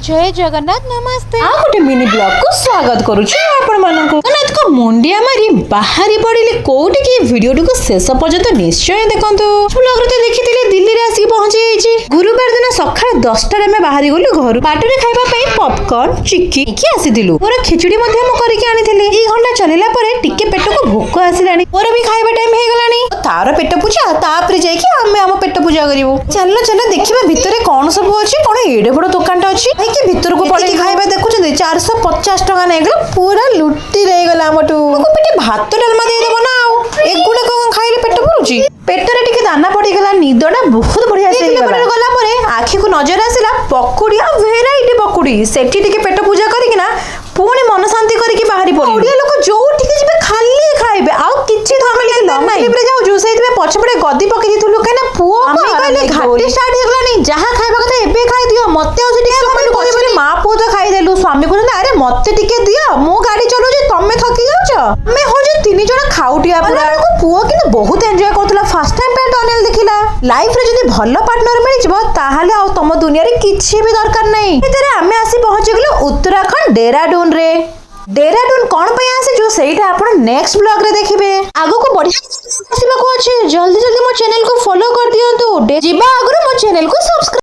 जय जगन्नाथ नमस्ते आ गोटे मिनी ब्लॉग को स्वागत करुछु आपण मानकु अनाथ मुंडिया मारी बाहरी पड़िले कोठी की वीडियो को शेष पर्यंत निश्चय देखंतु ब्लॉग रे तो देखिथिले दिल्ली रे आसी पहुंची जाईची गुरुवार दिन सकाळ 10 टा रे मैं बाहरी गलु घर बाटरे खाइबा पई पॉपकॉर्न चिक्की की आसीदिलु मोर खिचड़ी मध्ये मु करिके आनिथिले ई घंटा चलेला परे टिके पेट को भूख आसिलानी मोर भी खाइबा टाइम हे गलानी तार पेट पूजा तापरे जाई कि हमें हम पेट पूजा करिवो चल चल देखिबा भितरे कोन सब अछि कोन एडे बड़ दुकानटा अछि कि भितर को पड़े खाइबा देखुछन 450 टका नै गला पूरा लुट्टी रे गला हमटू को पेटे भात डालमा दे देबो ना एक गुडा को खाइले पेट भरुची पेटरे टिके दाना पड़ी गला निदडा बहुत बढ़िया से गला परे आखी को नजर आसिला पकुड़ी आ वेराइटी पकुड़ी सेठी टिके पेट पूजा करी ना पुणी मन शांति करी बाहरी पड़ी ओडिया लोक जो टिके जिबे खाली खाइबे आ किछि धमले लंग ट्रिप रे जाऊ जो सेति में पछपड़े गद्दी पकि दिथुलु कना पुओ हम कहले घाटी स्टार्ट हे गलानी जहां खाइबा कथा एबे खाइ दियो मते औसे टिके कमेंट करे मां पुओ तो खाइ देलु स्वामी कहले अरे मते टिके दियो मो गाड़ी चलो जे तमे थकी जाउछ मैं हो जे तीन जण खाउटिया पूरा को पुओ किने बहुत एन्जॉय करतला फर्स्ट टाइम पे टनल देखिला लाइफ रे जदी भलो पार्टनर मिल जबो ताहाले आ तम दुनिया रे किछि भी दरकार नै एतरे हमें आसी पहुंच गेलो उत्तराखंड डेराडून रे डेराडून कौन पे आसे जो सेटा आपण नेक्स्ट ब्लॉग रे देखिबे आगो को बढ़िया आसीबा को अछि जल्दी जल्दी मो चैनल को फॉलो कर दियंतु जिबा आगरो मो चैनल को सब्सक्राइब